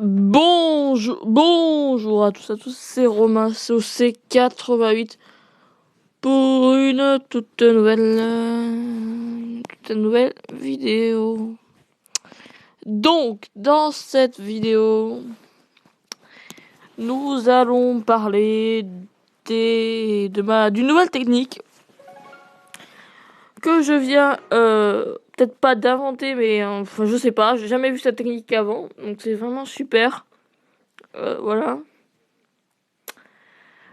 Bonjour à tous, c'est Romain, c'est OC88 pour une toute nouvelle vidéo. Donc, dans cette vidéo, nous allons parler d'une nouvelle technique que je viens peut-être pas d'inventer, mais enfin je sais pas, j'ai jamais vu cette technique avant, donc c'est vraiment super. Voilà.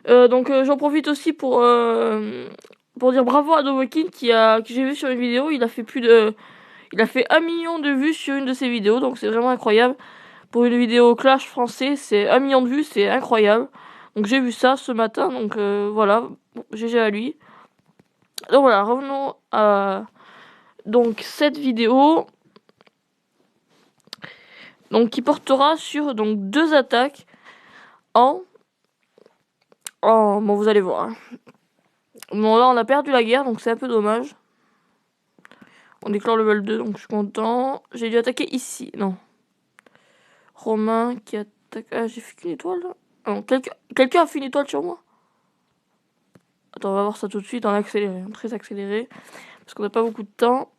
Donc j'en profite aussi pour dire bravo à Domokin que j'ai vu sur une vidéo. Il a fait 1 million de vues sur une de ses vidéos, donc c'est vraiment incroyable. Pour une vidéo Clash français, c'est 1 million de vues, c'est incroyable. Donc j'ai vu ça ce matin, donc voilà, bon, GG à lui. Donc voilà, revenons à donc cette vidéo, donc qui portera sur donc 2 attaques en bon, vous allez voir. Bon, là on a perdu la guerre, donc c'est un peu dommage. On déclare level 2, donc je suis content. J'ai dû attaquer ici. Non. Romain qui attaque. Ah, j'ai fait qu'une étoile là. Ah non, quelqu'un a fait une étoile sur moi. Attends, on va voir ça tout de suite en accéléré. Très accéléré. Parce qu'on n'a pas beaucoup de temps.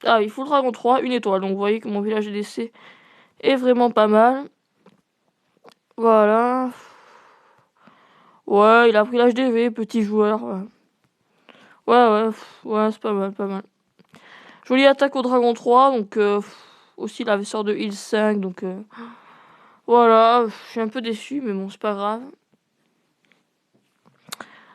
Ah, il faut le dragon 3, une étoile. Donc vous voyez que mon village d'essai est vraiment pas mal. Voilà. Ouais, il a pris l'HDV, petit joueur. Ouais, c'est pas mal, pas mal. Jolie attaque au dragon 3, donc aussi la vaisseur de heal 5, donc voilà, je suis un peu déçu, mais bon, c'est pas grave.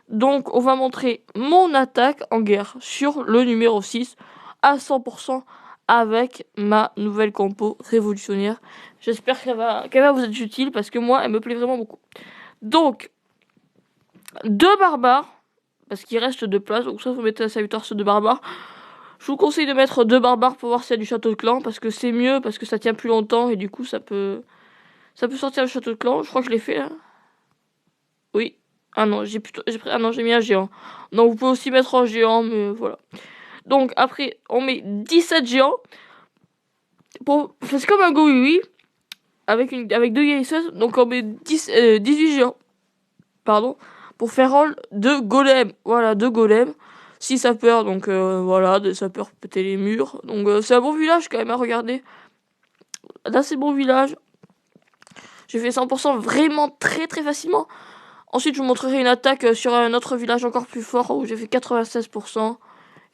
Donc, on va montrer mon attaque en guerre sur le numéro 6 à 100% avec ma nouvelle compo révolutionnaire. J'espère qu'elle va vous être utile parce que moi, elle me plaît vraiment beaucoup. Donc, 2 barbares, parce qu'il reste 2 places, donc ça, vous mettez un saluteur sur 2 barbares. Je vous conseille de mettre 2 barbares pour voir s'il y a du château de clan, parce que c'est mieux, parce que ça tient plus longtemps et du coup, ça peut sortir le château de clan. Je crois que je l'ai fait là. Oui. Ah non, j'ai mis un géant. Donc vous pouvez aussi mettre un géant, mais voilà. Donc après, on met 17 géants. C'est comme un Go oui avec 2 guérisseuses. Donc on met 18 géants. Pardon. Pour faire rôle de golem. Voilà, de golem. 6 sapeurs, donc voilà, des sapeurs péter les murs. Donc c'est un bon village quand même à regarder. Là c'est bon village. J'ai fait 100% vraiment très très facilement. Ensuite, je vous montrerai une attaque sur un autre village encore plus fort où j'ai fait 96%.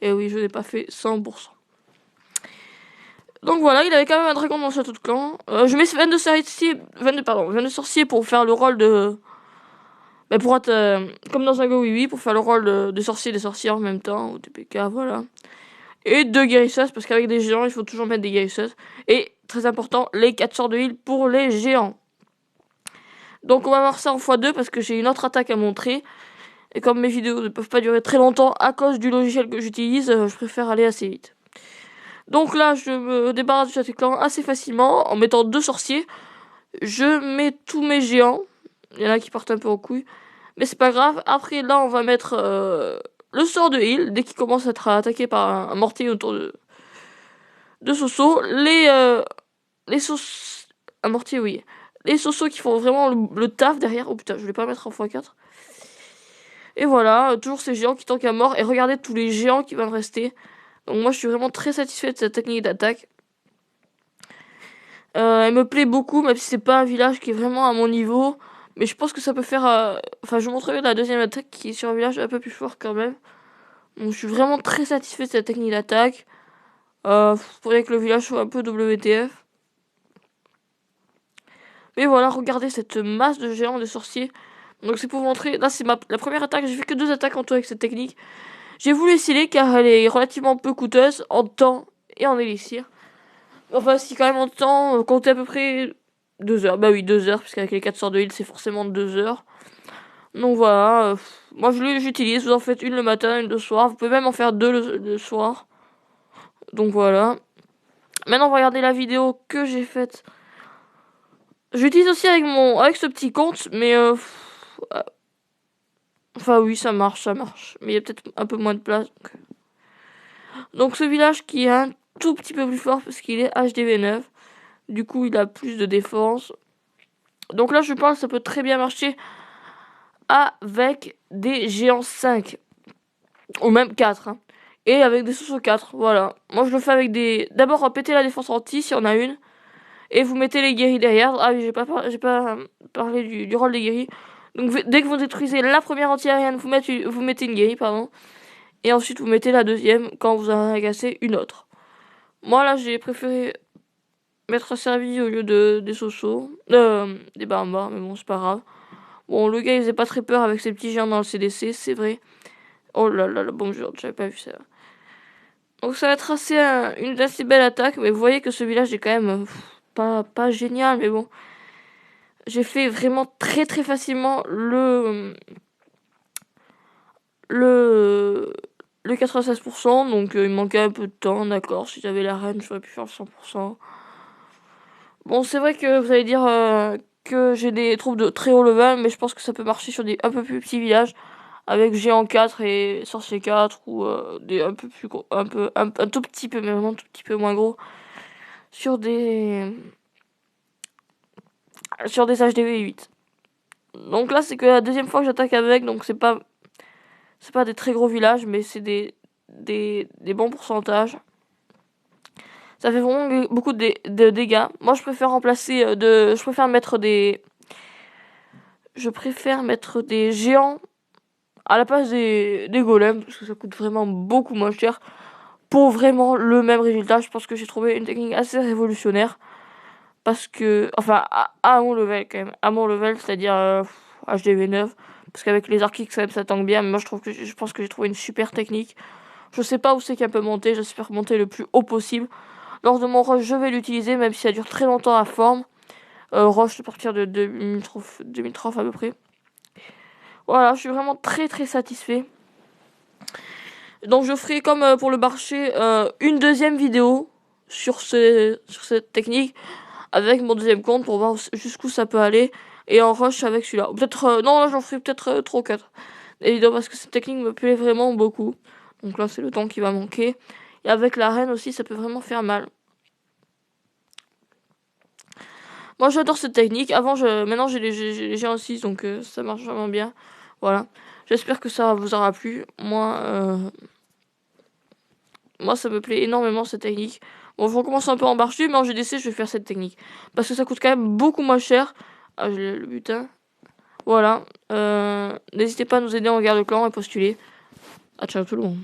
Et oui, je n'ai pas fait 100%. Donc voilà, il avait quand même un dragon dans le château de clan. Je mets 22 sorciers pour faire le rôle de... Bah, pour être comme dans un Go oui pour faire le rôle de sorcier et des sorcières en même temps, ou TPK, voilà. Et 2 guérisseuses, parce qu'avec des géants, il faut toujours mettre des guérisseuses. Et, très important, les 4 sorts de heal pour les géants. Donc on va voir ça en x2 parce que j'ai une autre attaque à montrer. Et comme mes vidéos ne peuvent pas durer très longtemps à cause du logiciel que j'utilise, je préfère aller assez vite. Donc là, je me débarrasse du château de clan assez facilement en mettant 2 sorciers. Je mets tous mes géants. Il y en a qui partent un peu en couille. Mais c'est pas grave. Après, là, on va mettre le sort de heal. Dès qu'il commence à être attaqué par un mortier autour de Soso. Les sauces... Un mortier, oui. Les Soso qui font vraiment le taf derrière. Oh putain, je vais pas mettre en x4. Et voilà, toujours ces géants qui tankent à mort. Et regardez tous les géants qui vont rester. Donc moi, je suis vraiment très satisfait de cette technique d'attaque. Elle me plaît beaucoup, même si c'est pas un village qui est vraiment à mon niveau. Mais je pense que ça peut faire... Enfin, je vous montrerai la deuxième attaque qui est sur un village un peu plus fort quand même. Donc je suis vraiment très satisfait de cette technique d'attaque. Faudrait que le village soit un peu WTF. Mais voilà, regardez cette masse de géants, de sorciers. Donc c'est pour vous montrer... Là, c'est la première attaque. J'ai fait que 2 attaques en tout avec cette technique. J'ai voulu essayer car elle est relativement peu coûteuse en temps et en élixir. Enfin, si quand même en temps, comptez à peu près 2 heures. Bah oui, 2 heures, parce qu'avec les 4 sorts de heal, c'est forcément 2 heures. Donc voilà, moi j'utilise, vous en faites une le matin, une le soir. Vous pouvez même en faire 2 le soir. Donc voilà. Maintenant, regardez la vidéo que j'ai faite. J'utilise aussi avec ce petit compte, mais enfin oui, ça marche. Mais il y a peut-être un peu moins de place. Donc ce village qui est un tout petit peu plus fort parce qu'il est HDV9. Du coup, il a plus de défense. Donc là, je pense que ça peut très bien marcher avec des géants 5. Ou même 4. Hein. Et avec des sous 4. Voilà. Moi, je le fais avec des... D'abord, péter la défense anti, si on a une. Et vous mettez les guéris derrière. Ah oui, j'ai pas parlé du rôle des guéris. Donc, dès que vous détruisez la première anti-aérienne, vous mettez une guérie, pardon. Et ensuite, vous mettez la deuxième quand vous en agacez une autre. Moi, là, j'ai préféré mettre servi au lieu des Sosos. Des Barbas, mais bon, c'est pas grave. Bon, le gars, il faisait pas très peur avec ses petits géants dans le CDC, c'est vrai. Oh là là, bon, j'avais pas vu ça. Donc, ça va être une assez belle attaque, mais vous voyez que ce village est quand même pas génial, mais bon. J'ai fait vraiment très très facilement le 96%, donc il me manquait un peu de temps, d'accord. Si j'avais la reine, j'aurais pu faire le 100%. Bon, c'est vrai que vous allez dire que j'ai des troupes de très haut level, mais je pense que ça peut marcher sur des un peu plus petits villages, avec géant 4 et sorcier 4, ou des un peu plus gros, un tout petit peu, mais vraiment un tout petit peu moins gros, sur des HDV 8. Donc là, c'est que la deuxième fois que j'attaque avec, donc c'est pas des très gros villages, mais c'est des bons pourcentages. Ça fait vraiment beaucoup de dégâts. Moi, je préfère je préfère mettre des géants à la place des golems, parce que ça coûte vraiment beaucoup moins cher pour vraiment le même résultat. Je pense que j'ai trouvé une technique assez révolutionnaire. Parce que, enfin, à mon level quand même, à mon level, c'est-à-dire HDV 9, parce qu'avec les archix, ça tank bien, mais moi je pense que j'ai trouvé une super technique. Je sais pas où c'est qu'elle peut monter, j'espère monter le plus haut possible. Lors de mon rush, je vais l'utiliser, même si ça dure très longtemps à forme. Rush à partir de 2030 à peu près. Voilà, je suis vraiment très très satisfait. Donc je ferai comme pour le marché une deuxième vidéo sur cette technique avec mon deuxième compte pour voir jusqu'où ça peut aller et en rush avec celui-là. Peut-être non, là j'en ferai peut-être 3 ou 4 des vidéos parce que cette technique me plaît vraiment beaucoup. Donc là c'est le temps qui va manquer. Et avec la reine aussi ça peut vraiment faire mal. Moi j'adore cette technique. Maintenant j'ai les géants 6 donc ça marche vraiment bien. Voilà. J'espère que ça vous aura plu. Moi, ça me plaît énormément cette technique. Bon, je recommence un peu en marché, mais en GDC, je vais faire cette technique. Parce que ça coûte quand même beaucoup moins cher. Ah, j'ai le butin. Voilà. N'hésitez pas à nous aider en guerre de clan et postuler. Ah, ciao tout le monde.